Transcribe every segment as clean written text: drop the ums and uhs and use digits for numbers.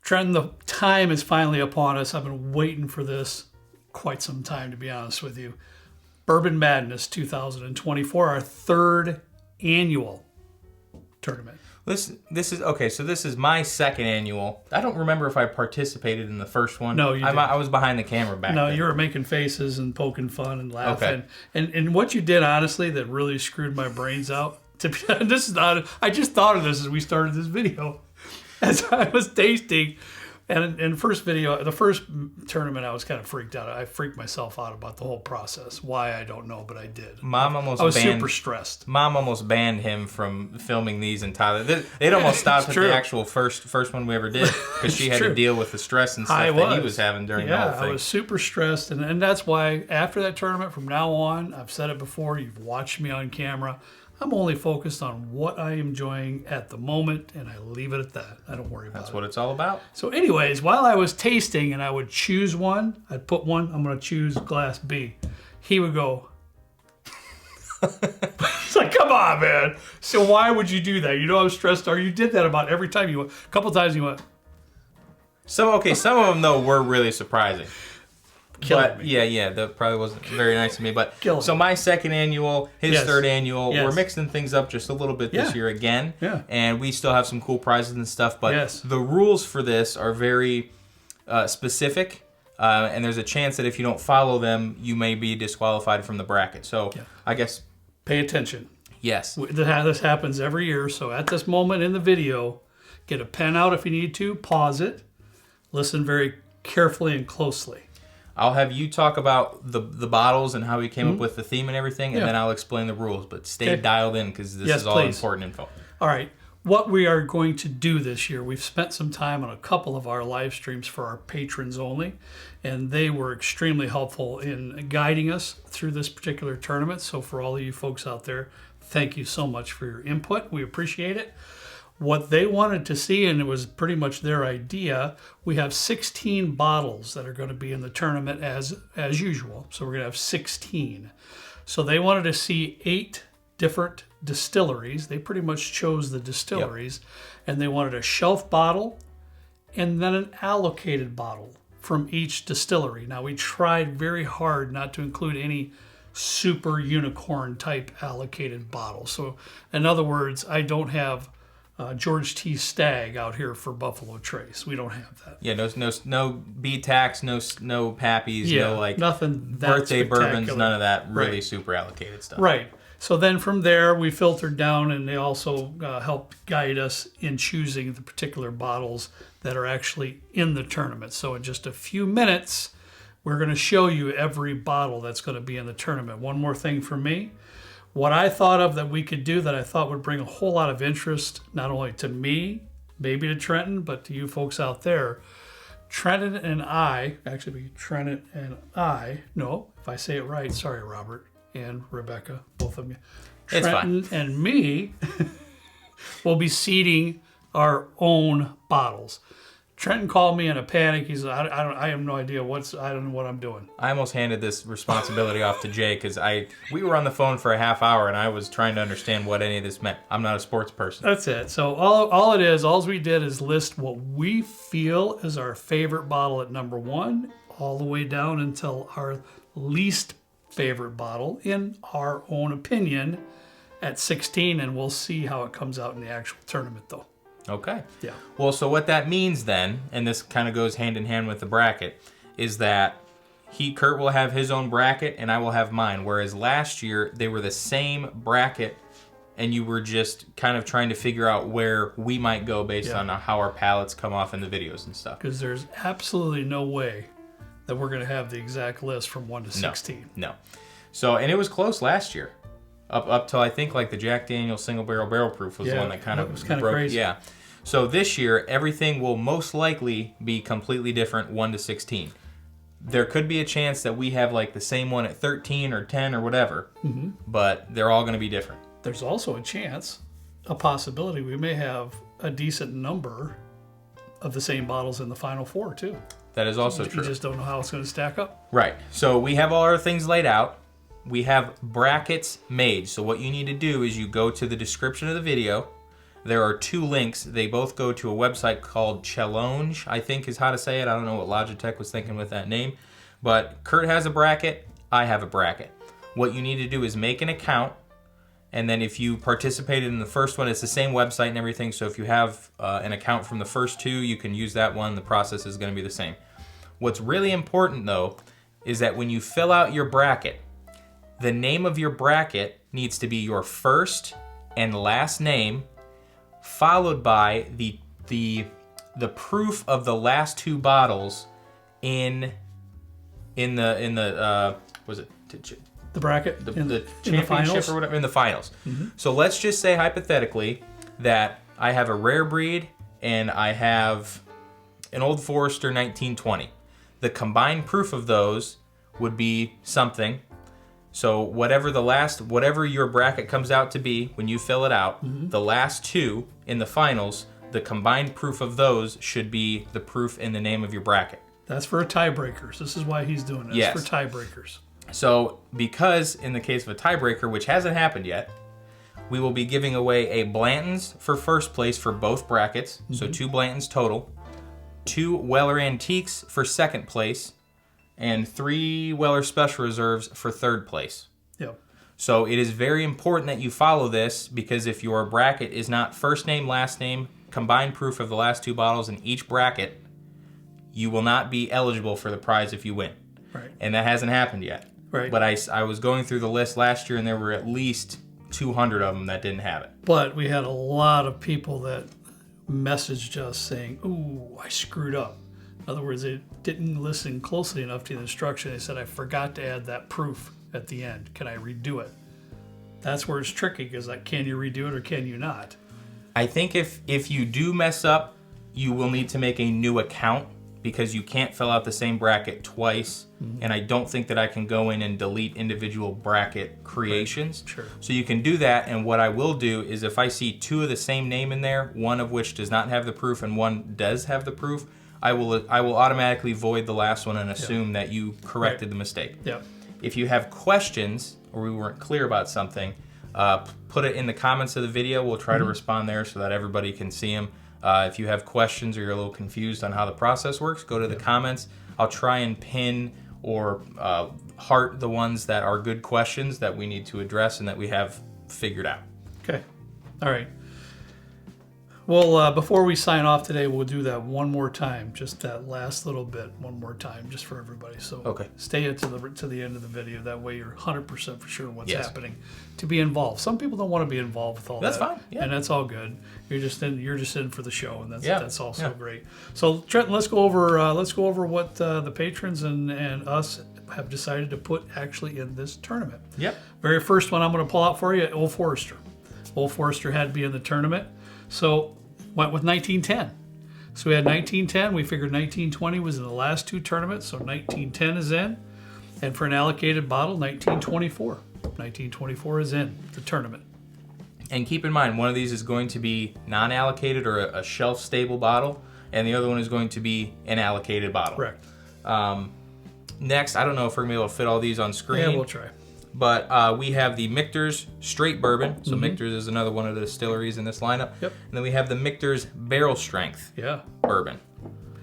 Trenton, the time is finally upon us. I've been waiting for this quite some time, to be honest with you. Bourbon Madness 2024, our third annual tournament. This is okay. So this is my second annual. I don't remember if I participated in the first one. No, you didn't. I was behind the camera back then. No, you were making faces and poking fun and laughing. Okay. And what you did, honestly, that really screwed my brains out. This is not. I just thought of this as we started this video, as I was tasting. And in the first video, the first tournament, I was kind of freaked out. I freaked myself out about the whole process. Why, I don't know, but I did. I was super stressed. Mom almost banned him from filming these and Tyler. They'd almost stopped at the actual first one we ever did because she had to deal with the stress and stuff that he was having during the whole thing. I was super stressed. And that's why after that tournament, from now on, I've said it before, you've watched me on camera, I'm only focused on what I am enjoying at the moment, and I leave it at that. I don't worry about it. That's what it's all about. So anyways, while I was tasting and I would choose one, I'd put one, I'm going to choose glass B. He would go, it's like, come on, man. So why would you do that? You know how stressed are you? Did that about every time you went. A couple times you went. Some of them, though, were really surprising. Killing me. Yeah, that probably wasn't very nice of me. But so my second annual, his third annual, yes. we're mixing things up just a little bit this year again. Yeah. And we still have some cool prizes and stuff. But the rules for this are very specific. And there's a chance that if you don't follow them, you may be disqualified from the bracket. So I guess... Pay attention. Yes. This happens every year. So at this moment in the video, get a pen out if you need to. Pause it. Listen very carefully and closely. I'll have you talk about the bottles and how we came up with the theme and everything, and then I'll explain the rules. But stay dialed in because this is all important info. All right. What we are going to do this year, we've spent some time on a couple of our live streams for our patrons only, and they were extremely helpful in guiding us through this particular tournament. So for all of you folks out there, thank you so much for your input. We appreciate it. What they wanted to see, and it was pretty much their idea, we have 16 bottles that are going to be in the tournament as usual. So we're going to have 16. So they wanted to see 8 different distilleries. They pretty much chose the distilleries, and they wanted a shelf bottle and then an allocated bottle from each distillery. Now, we tried very hard not to include any super unicorn type allocated bottles. So in other words, I don't have George T. Stagg out here for Buffalo Trace. We don't have that. Yeah, no B-Tax, no Pappies, no like nothing birthday bourbons, none of that really super allocated stuff. Right. So then from there, we filtered down, and they also helped guide us in choosing the particular bottles that are actually in the tournament. So in just a few minutes, we're going to show you every bottle that's going to be in the tournament. One more thing for me. What I thought of that we could do that I thought would bring a whole lot of interest, not only to me, maybe to Trenton, but to you folks out there. Trenton and I, no, if I say it right, sorry, Robert and Rebecca, both of you. Trenton and me will be seeding our own bottles. Trenton called me in a panic. He said, I have no idea I don't know what I'm doing. I almost handed this responsibility off to Jay because we were on the phone for a half hour and I was trying to understand what any of this meant. I'm not a sports person. That's it. So all we did is list what we feel is our favorite bottle at number 1, all the way down until our least favorite bottle, in our own opinion, at 16, and we'll see how it comes out in the actual tournament though. Okay. Yeah. Well, so what that means then, and this kind of goes hand in hand with the bracket, is that Kurt will have his own bracket and I will have mine. Whereas last year they were the same bracket, and you were just kind of trying to figure out where we might go based on how our palettes come off in the videos and stuff. Because there's absolutely no way that we're going to have the exact list from 1 to 16. No. So, and it was close last year, up till I think like the Jack Daniel's single barrel proof was the one that kind of was kind broke. Of crazy. Yeah. So this year, everything will most likely be completely different 1 to 16. There could be a chance that we have like the same one at 13 or 10 or whatever, but they're all going to be different. There's also a possibility we may have a decent number of the same bottles in the final 4 too. That is also true. You just don't know how it's going to stack up. Right. So we have all our things laid out. We have brackets made. So what you need to do is you go to the description of the video. there are 2 links. They both go to a website called Challonge, I think is how to say it. I don't know what Logitech was thinking with that name. But Kurt has a bracket, I have a bracket. What you need to do is make an account, and then if you participated in the first one, it's the same website and everything, so if you have an account from the first 2, you can use that one. The process is going to be the same. What's really important, though, is that when you fill out your bracket, the name of your bracket needs to be your first and last name, followed by the proof of the last 2 bottles in the was it the bracket the in the championship finals or whatever, in the finals. So let's just say hypothetically that I have a rare breed and I have an Old Forester 1920. The combined proof of those would be something. So whatever your bracket comes out to be when you fill it out, the last 2 in the finals, the combined proof of those should be the proof in the name of your bracket. That's for tiebreakers. This is why he's doing this. Yes. For tiebreakers. So because in the case of a tiebreaker, which hasn't happened yet, we will be giving away a Blanton's for first place for both brackets. So 2 Blanton's total. 2 Weller Antiques for second place. And 3 Weller Special Reserves for third place. Yep. So it is very important that you follow this, because if your bracket is not first name, last name, combined proof of the last 2 bottles in each bracket, you will not be eligible for the prize if you win. Right. And that hasn't happened yet. Right. But I was going through the list last year, and there were at least 200 of them that didn't have it. But we had a lot of people that messaged us saying, "Ooh, I screwed up." In other words, they didn't listen closely enough to the instruction. They said, "I forgot to add that proof at the end. Can I redo it?" That's where it's tricky, because like, can you redo it or can you not? I think if you do mess up, you will need to make a new account, because you can't fill out the same bracket twice. And I don't think that I can go in and delete individual bracket creations. Right. Sure. So you can do that, and what I will do is if I see 2 of the same name in there, one of which does not have the proof and one does have the proof, I will automatically void the last one and assume that you corrected the mistake. Yeah. If you have questions or we weren't clear about something, put it in the comments of the video. We'll try to respond there so that everybody can see them. If you have questions or you're a little confused on how the process works, go to the comments. I'll try and pin or heart the ones that are good questions that we need to address and that we have figured out. Okay. All right. Well, before we sign off today, we'll do that one more time, just that last little bit, one more time, just for everybody. So Okay. Stay to the end of the video. That way you're 100% for sure what's Yes. happening. To be involved. Some people don't want to be involved with all That's that. fine. Yeah. And that's all good. You're just in for the show, and that's also Yeah. great. So Trenton, let's go over what the patrons and us have decided to put actually in this tournament. Yep. Very first one I'm going to pull out for you, Old Forester. Old Forester had to be in the tournament. So went with 1910. So we had 1910. We figured 1920 was in the last 2 tournaments, so 1910 is in. And for an allocated bottle, 1924. 1924 is in the tournament. And keep in mind, one of these is going to be non-allocated or a shelf-stable bottle, and the other one is going to be an allocated bottle. Correct. Next, I don't know if we're going to be able to fit all these on screen. Yeah, we'll try. But we have the Michter's Straight Bourbon. So Michter's is another one of the distilleries in this lineup. Yep. And then we have the Michter's Barrel Strength Yeah. Bourbon.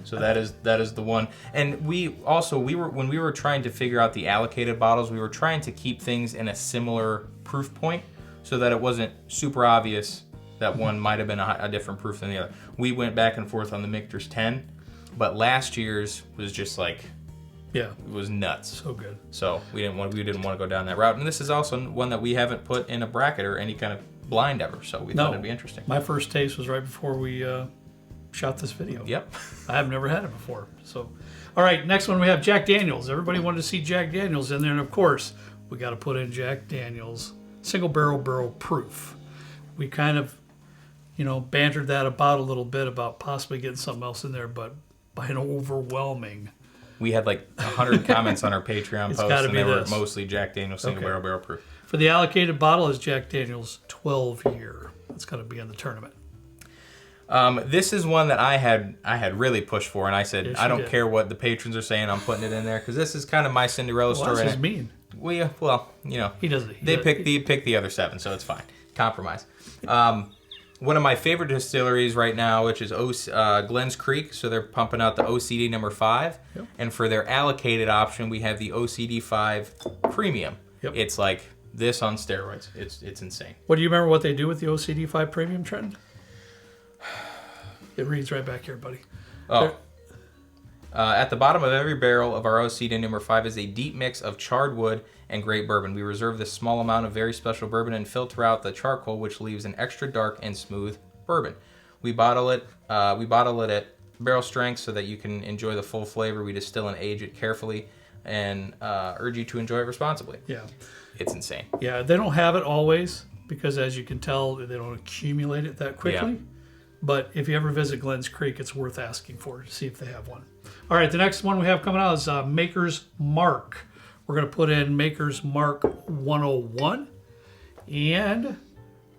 So that is the one. And we also when we were trying to figure out the allocated bottles, we were trying to keep things in a similar proof point so that it wasn't super obvious that one might have been a different proof than the other. We went back and forth on the Michter's 10, but last year's was just like, Yeah. it was nuts. So good. So we didn't want to go down that route. And this is also one that we haven't put in a bracket or any kind of blind ever. So we thought it'd be interesting. My first taste was right before we shot this video. Yep. I have never had it before. So, all right, next one we have Jack Daniels. Everybody wanted to see Jack Daniels in there, and of course, we got to put in Jack Daniels single barrel proof. We kind of, bantered that about a little bit about possibly getting something else in there, but by an overwhelming. We had like 100 comments on our Patreon post, and they were mostly Jack Daniels single barrel proof. For the allocated bottle is Jack Daniels 12-year. That's going to be in the tournament. This is one that I had really pushed for, and I said, Yes, I don't did. care what the patrons are saying, I'm putting it in there, because this is kind of my Cinderella story. That's just mean. He doesn't. He Picked the other 7, so it's fine. Compromise. one of my favorite distilleries right now, which is Glens Creek. So they're pumping out the OCD number 5. Yep. And for their allocated option, we have the OCD 5 Premium. Yep. It's like this on steroids. It's insane. What do you remember what they do with the OCD 5 Premium, Trenton? It reads right back here, buddy. Oh. At the bottom of every barrel of our OCD number 5 is a deep mix of charred wood and great bourbon. We reserve this small amount of very special bourbon and filter out the charcoal, which leaves an extra dark and smooth bourbon. We bottle it at barrel strength so that you can enjoy the full flavor. We distill and age it carefully and urge you to enjoy it responsibly. Yeah. It's insane. Yeah, they don't have it always because, as you can tell, they don't accumulate it that quickly. Yeah. But if you ever visit Glens Creek, it's worth asking for to see if they have one. All right, the next one we have coming out is Maker's Mark. We're going to put in Maker's Mark 101, and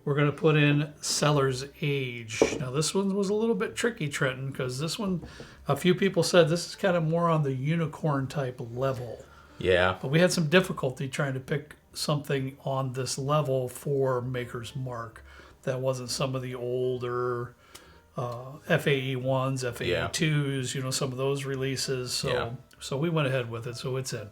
we're going to put in Cellar's Age. Now, this one was a little bit tricky, Trenton, because this one, a few people said this is kind of more on the unicorn type level. Yeah. But we had some difficulty trying to pick something on this level for Maker's Mark that wasn't some of the older FAE 1s, FAE 2s, some of those releases. So we went ahead with it, so it's in.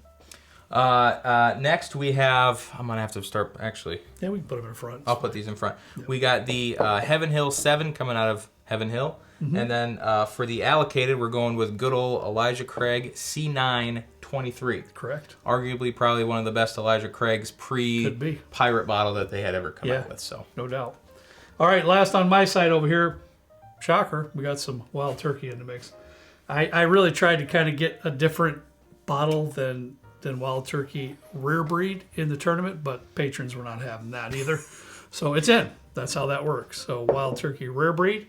Next we have, I'm going to have to start, actually. Yeah, we can put them in front. I'll put these in front. Yep. We got the Heaven Hill 7 coming out of Heaven Hill. Mm-hmm. And then for the allocated, we're going with good old Elijah Craig C9 23. Correct. Arguably probably one of the best Elijah Craig's pre-pirate bottle that they had ever come out with. So no doubt. All right, last on my side over here, shocker, we got some Wild Turkey in the mix. I really tried to kind of get a different bottle than Wild Turkey Rare Breed in the tournament, but patrons were not having that either. So it's in. That's how that works. So Wild Turkey Rare Breed,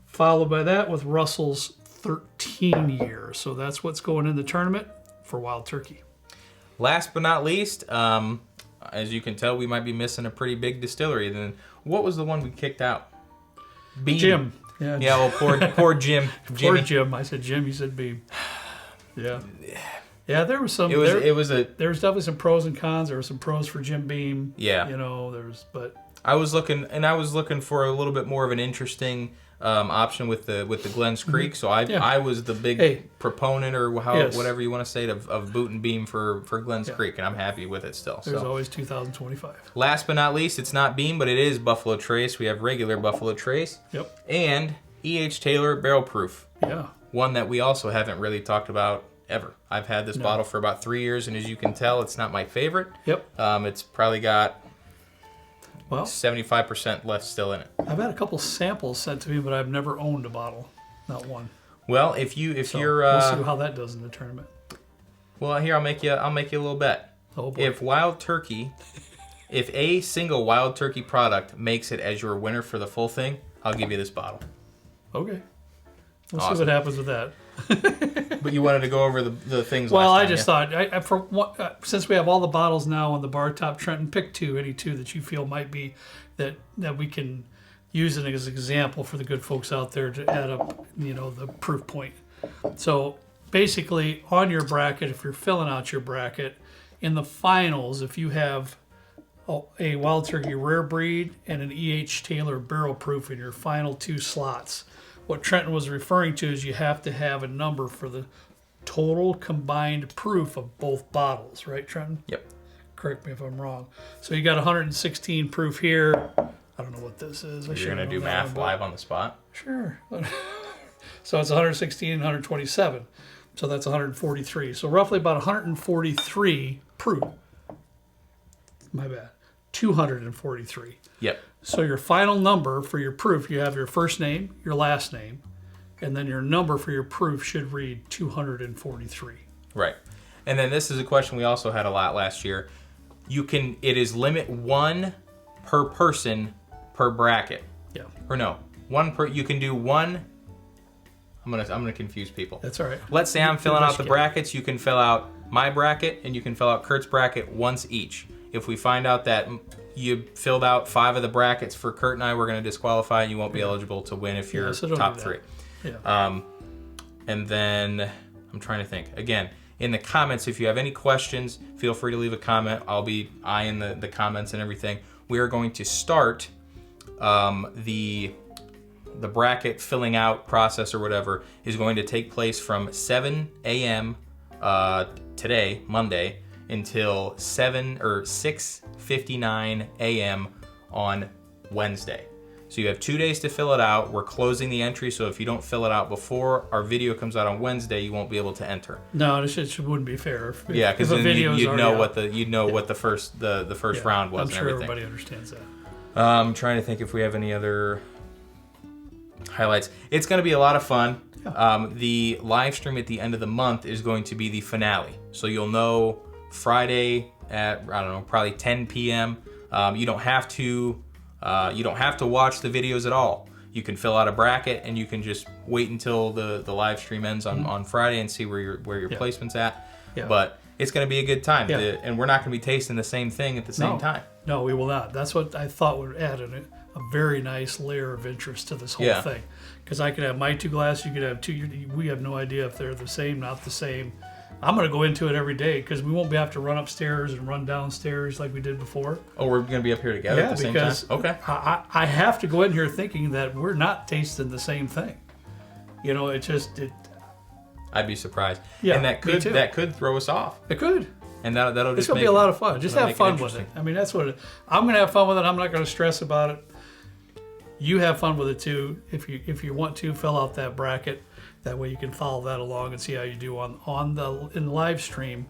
followed by that with Russell's 13 year. So that's what's going in the tournament for Wild Turkey. Last but not least, as you can tell, we might be missing a pretty big distillery. Then what was the one we kicked out? Beam. Jim. Yeah, well, poor Jim. Poor Jim. I said Jim. You said Beam. Yeah. Yeah, there was some. There was definitely some pros and cons. There were some pros for Jim Beam. Yeah. But I was looking for a little bit more of an interesting option with the Glens Creek. So I was the big proponent or whatever you want to say of Boot and Beam for Glens Creek, and I'm happy with it still. There's always 2025. Last but not least, it's not Beam, but it is Buffalo Trace. We have regular Buffalo Trace. Yep. And E.H. Taylor Barrel Proof. Yeah. One that we also haven't really talked about ever. I've had this bottle for about 3 years, and as you can tell, it's not my favorite. Yep. It's probably got 75% left still in it. I've had a couple samples sent to me, but I've never owned a bottle, not one. Well, if you're we'll see how that does in the tournament. Well, here I'll make you a little bet. Oh boy. If a single Wild Turkey product makes it as your winner for the full thing, I'll give you this bottle. Okay. We'll see what happens with that. But you wanted to go over the things. Well, last time, I just thought, since we have all the bottles now on the bar top, Trenton, pick any two that you feel might be that we can use it as an example for the good folks out there to add up, the proof point. So basically, on your bracket, if you're filling out your bracket, in the finals, if you have a Wild Turkey Rare Breed and an E.H. Taylor Barrel Proof in your final two slots, what Trenton was referring to is you have to have a number for the total combined proof of both bottles, right, Trenton? Yep. Correct me if I'm wrong. So you got 116 proof here. I don't know what this is. You're going to do math live on the spot? Sure. So it's 116 and 127. So that's 143. So roughly about 143 proof. My bad. 243. Yep. So your final number for your proof, you have your first name, your last name, and then your number for your proof should read 243. Right. And then this is a question we also had a lot last year. It is limit one per person per bracket. Yeah. Or no, you can do one. I'm gonna confuse people. That's all right. Let's say I'm filling out the brackets. You can fill out my bracket and you can fill out Kurt's bracket once each. If we find out that you filled out 5 of the brackets for Kurt and I, we're going to disqualify and you won't be eligible to win if you're top 3. Yeah. And then I'm trying to think. Again, in the comments, if you have any questions, feel free to leave a comment. I'll be eyeing the comments and everything. We are going to start the bracket filling out process or whatever is going to take place from 7 a.m. Today, Monday, until 6:59 a.m. on Wednesday. So you have 2 days to fill it out. We're closing the entry, so if you don't fill it out before our video comes out on Wednesday, you won't be able to enter. No, this wouldn't be fair. Yeah, because then you'd know what the first round was. I'm sure everybody understands that. I'm trying to think if we have any other highlights. It's going to be a lot of fun. Yeah. The live stream at the end of the month is going to be the finale. So you'll know Friday at, I don't know, probably 10 p.m. You don't have to watch the videos at all. You can fill out a bracket and you can just wait until the live stream ends on Friday and see where your placement's at. Yeah. But it's going to be a good time. Yeah. And we're not going to be tasting the same thing at the same time. No, we will not. That's what I thought would add a very nice layer of interest to this whole thing. Because I could have my 2 glasses, you could have 2. We have no idea if they're the same, not the same. I'm going to go into it every day because we won't have to run upstairs and run downstairs like we did before. Oh, we're going to be up here together at the same time? Okay. I have to go in here thinking that we're not tasting the same thing. You know, I'd be surprised. Yeah, and that could throw us off. It could. And that'll just it's going to be a lot of fun. Just have fun with it. I mean, that's what I'm going to have fun with it. I'm not going to stress about it. You have fun with it too. If you want to, fill out that bracket. That way you can follow that along and see how you do in the live stream.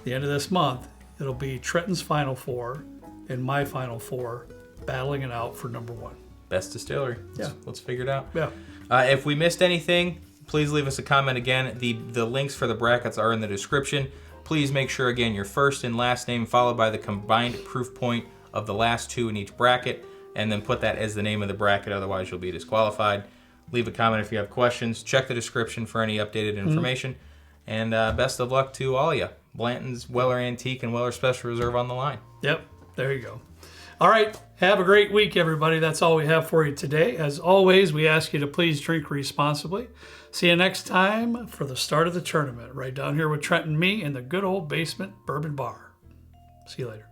The end of this month, it'll be Trenton's Final Four and my Final Four battling it out for number 1. Best distillery. Let's figure it out. Yeah. If we missed anything, please leave us a comment again. The links for the brackets are in the description. Please make sure, again, your first and last name followed by the combined proof point of the last 2 in each bracket, and then put that as the name of the bracket, otherwise you'll be disqualified. Leave a comment if you have questions. Check the description for any updated information. And best of luck to all of you. Blanton's Weller Antique and Weller Special Reserve on the line. Yep, there you go. All right, have a great week, everybody. That's all we have for you today. As always, we ask you to please drink responsibly. See you next time for the start of the tournament, right down here with Trent and me in the good old basement bourbon bar. See you later.